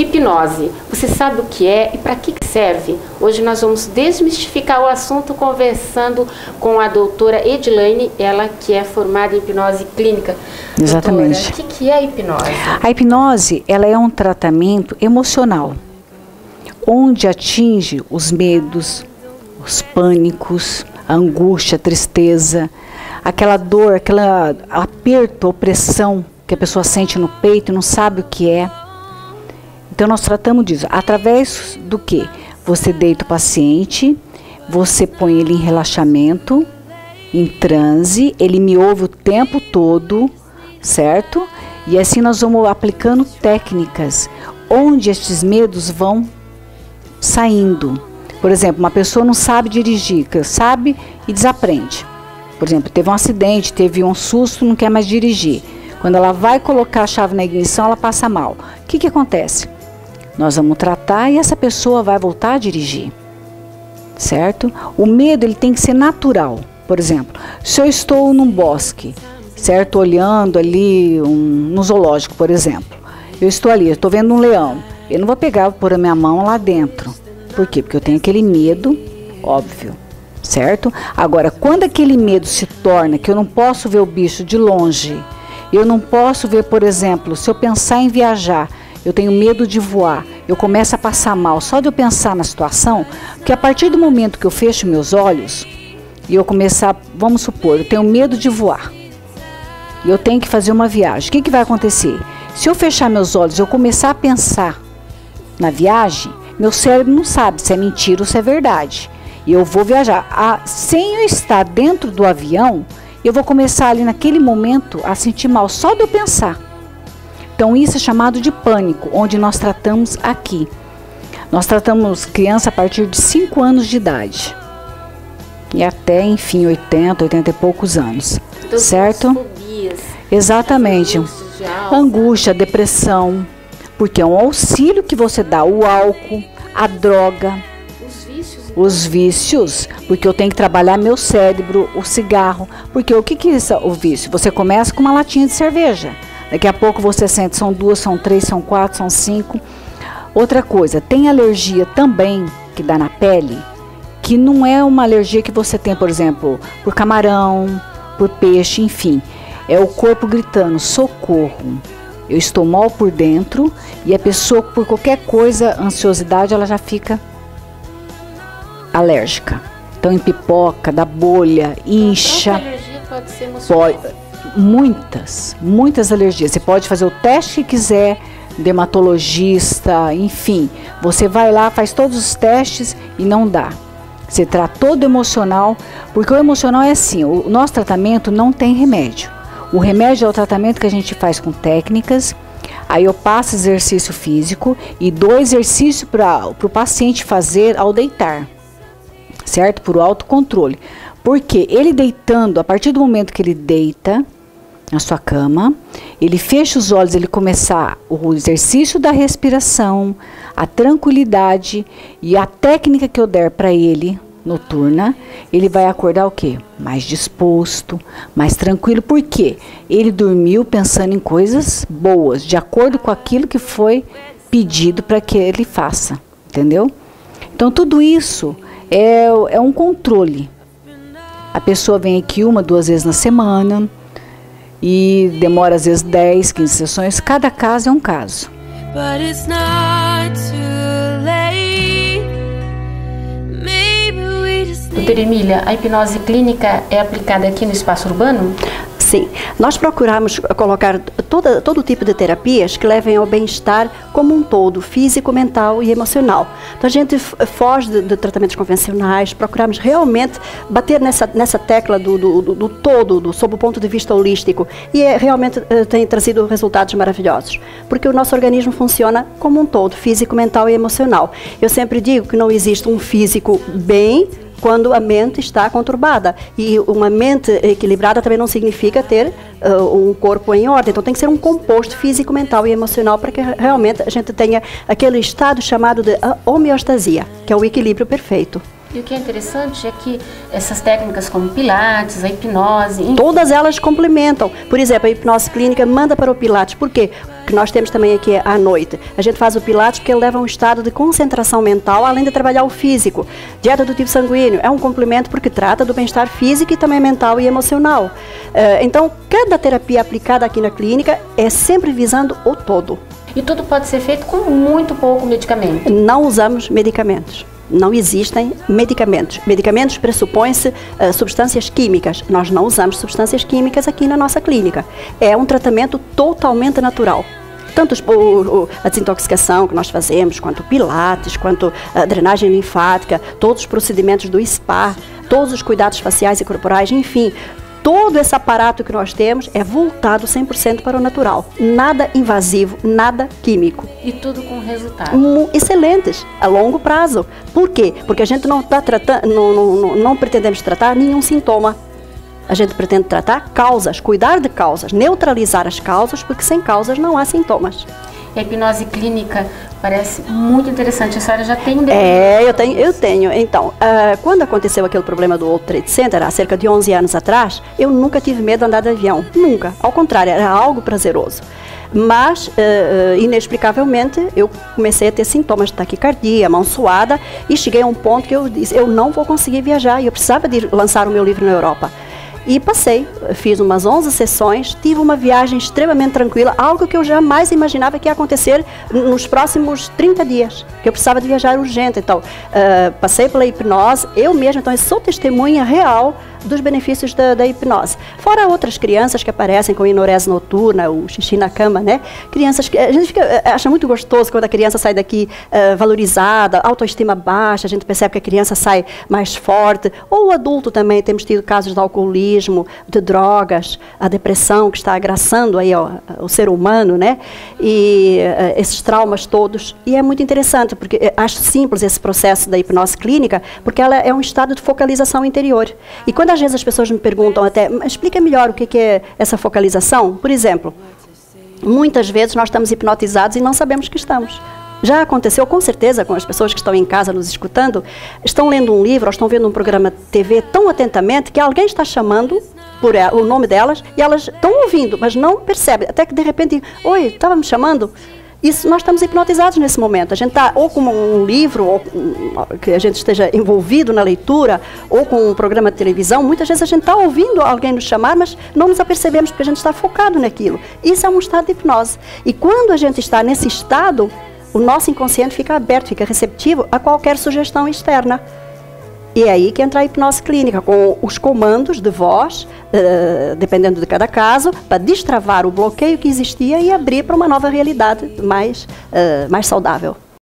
Hipnose, você sabe o que é e para que serve? Hoje nós vamos desmistificar o assunto conversando com a doutora Edilane, ela que é formada em hipnose clínica. Exatamente. Doutora, o que é a hipnose? A hipnose, ela é um tratamento emocional, onde atinge os medos, os pânicos, a angústia, a tristeza, aquela dor, aquele aperto, opressão que a pessoa sente no peito e não sabe o que é. Então nós tratamos disso através do que? Você deita o paciente, você põe ele em relaxamento, em transe, ele me ouve o tempo todo, certo? E assim nós vamos aplicando técnicas onde estes medos vão saindo. Por exemplo, uma pessoa não sabe dirigir, sabe e desaprende. Por exemplo, teve um acidente, teve um susto, não quer mais dirigir. Quando ela vai colocar a chave na ignição, ela passa mal. O que acontece? Nós vamos tratar e essa pessoa vai voltar a dirigir, certo? O medo, ele tem que ser natural. Por exemplo, se eu estou num bosque, certo? Olhando ali no zoológico, por exemplo. Eu estou ali, eu estou vendo um leão. Eu não vou pegar, pôr a minha mão lá dentro. Por quê? Porque eu tenho aquele medo, óbvio, certo? Agora, quando aquele medo se torna que eu não posso ver o bicho de longe, eu não posso ver, por exemplo, se eu pensar em viajar, eu tenho medo de voar, eu começo a passar mal só de eu pensar na situação, porque a partir do momento que eu fecho meus olhos e eu começar, vamos supor, eu tenho medo de voar e eu tenho que fazer uma viagem, o que vai acontecer? Se eu fechar meus olhos e eu começar a pensar na viagem, meu cérebro não sabe se é mentira ou se é verdade. E eu vou viajar. Sem eu estar dentro do avião, eu vou começar ali naquele momento a sentir mal só de eu pensar. Então isso é chamado de pânico, onde nós tratamos aqui. Nós tratamos criança a partir de 5 anos de idade. E até, enfim, 80 e poucos anos. Então, certo? Fobias. Exatamente. Angústia, depressão. Porque é um auxílio que você dá, o álcool, a droga, os vícios, porque eu tenho que trabalhar meu cérebro, o cigarro, porque o que é o vício? Você começa com uma latinha de cerveja, daqui a pouco você sente, são 2, são 3, são 4, são 5. Outra coisa, tem alergia também que dá na pele, que não é uma alergia que você tem, por exemplo, por camarão, por peixe, enfim, é o corpo gritando, socorro. Eu estou mal por dentro e a pessoa, por qualquer coisa, ansiosidade, ela já fica alérgica. Então, em pipoca, dá bolha, incha. A alergia pode ser emocional. Muitas alergias. Você pode fazer o teste que quiser, dermatologista, enfim. Você vai lá, faz todos os testes e não dá. Você tratou do emocional, porque o emocional é assim, o nosso tratamento não tem remédio. O remédio é o tratamento que a gente faz com técnicas, aí eu passo exercício físico e dou exercício para o paciente fazer ao deitar, certo? Por autocontrole. Porque ele deitando, a partir do momento que ele deita na sua cama, ele fecha os olhos, ele começar o exercício da respiração, a tranquilidade e a técnica que eu der para ele, noturna, ele vai acordar o quê? Mais disposto, mais tranquilo, porque ele dormiu pensando em coisas boas, de acordo com aquilo que foi pedido para que ele faça, entendeu? Então tudo isso é um controle. A pessoa vem aqui 1, 2 vezes na semana e demora às vezes 10, 15 sessões, cada caso é um caso. But it's not too late. Doutora Emília, a hipnose clínica é aplicada aqui no espaço urbano? Sim, nós procuramos colocar todo tipo de terapias que levem ao bem-estar como um todo, físico, mental e emocional. Então a gente foge de tratamentos convencionais, procuramos realmente bater nessa tecla do todo, sob o ponto de vista holístico, e realmente tem trazido resultados maravilhosos, porque o nosso organismo funciona como um todo, físico, mental e emocional. Eu sempre digo que não existe um físico bem quando a mente está conturbada. E uma mente equilibrada também não significa ter um corpo em ordem. Então tem que ser um composto físico, mental e emocional para que realmente a gente tenha aquele estado chamado de homeostasia, que é o equilíbrio perfeito. E o que é interessante é que essas técnicas como Pilates, a hipnose... Enfim, todas elas complementam. Por exemplo, a hipnose clínica manda para o Pilates. Por quê? Porque nós temos também aqui à noite. A gente faz o Pilates porque ele leva a um estado de concentração mental, além de trabalhar o físico. Dieta do tipo sanguíneo é um complemento porque trata do bem-estar físico e também mental e emocional. Então, cada terapia aplicada aqui na clínica é sempre visando o todo. E tudo pode ser feito com muito pouco medicamento. Não usamos medicamentos. Não existem medicamentos. Medicamentos pressupõem-se substâncias químicas. Nós não usamos substâncias químicas aqui na nossa clínica. É um tratamento totalmente natural. Tanto a desintoxicação que nós fazemos, quanto o Pilates, quanto a drenagem linfática, todos os procedimentos do spa, todos os cuidados faciais e corporais, enfim, todo esse aparato que nós temos é voltado 100% para o natural. Nada invasivo, nada químico. E tudo com resultados. Excelentes, a longo prazo. Por quê? Porque a gente não está tratando, não pretendemos tratar nenhum sintoma. A gente pretende tratar causas, cuidar de causas, neutralizar as causas, porque sem causas não há sintomas. A hipnose clínica parece muito interessante. A senhora já tem um eu tenho. Então, quando aconteceu aquele problema do World Trade Center, há cerca de 11 anos atrás, eu nunca tive medo de andar de avião. Nunca. Ao contrário, era algo prazeroso. Mas, inexplicavelmente, eu comecei a ter sintomas de taquicardia, mão suada, e cheguei a um ponto que eu disse, eu não vou conseguir viajar, e eu precisava de lançar o meu livro na Europa. E passei, fiz umas 11 sessões, tive uma viagem extremamente tranquila, algo que eu jamais imaginava que ia acontecer nos próximos 30 dias, que eu precisava de viajar urgente. Então, passei pela hipnose, eu mesma, então, eu sou testemunha real dos benefícios da hipnose. Fora outras crianças que aparecem com enurese noturna, o xixi na cama, né? Crianças que a gente acha muito gostoso quando a criança sai daqui valorizada, autoestima baixa, a gente percebe que a criança sai mais forte. Ou o adulto também, temos tido casos de alcoolismo, de drogas, a depressão que está agraçando aí o ser humano, né? E esses traumas todos. E é muito interessante, porque acho simples esse processo da hipnose clínica, porque ela é um estado de focalização interior. E quando às vezes as pessoas me perguntam até, explica melhor o que é essa focalização. Por exemplo, muitas vezes nós estamos hipnotizados e não sabemos que estamos. Já aconteceu com certeza com as pessoas que estão em casa nos escutando, estão lendo um livro ou estão vendo um programa de TV tão atentamente que alguém está chamando por o nome delas e elas estão ouvindo, mas não percebem. Até que de repente, oi, estava me chamando? Isso, nós estamos hipnotizados nesse momento. A gente está ou com um livro, ou que a gente esteja envolvido na leitura, ou com um programa de televisão. Muitas vezes a gente está ouvindo alguém nos chamar, mas não nos apercebemos porque a gente está focado naquilo. Isso é um estado de hipnose. E quando a gente está nesse estado, o nosso inconsciente fica aberto, fica receptivo a qualquer sugestão externa. E é aí que entra a hipnose clínica, com os comandos de voz, dependendo de cada caso, para destravar o bloqueio que existia e abrir para uma nova realidade mais saudável.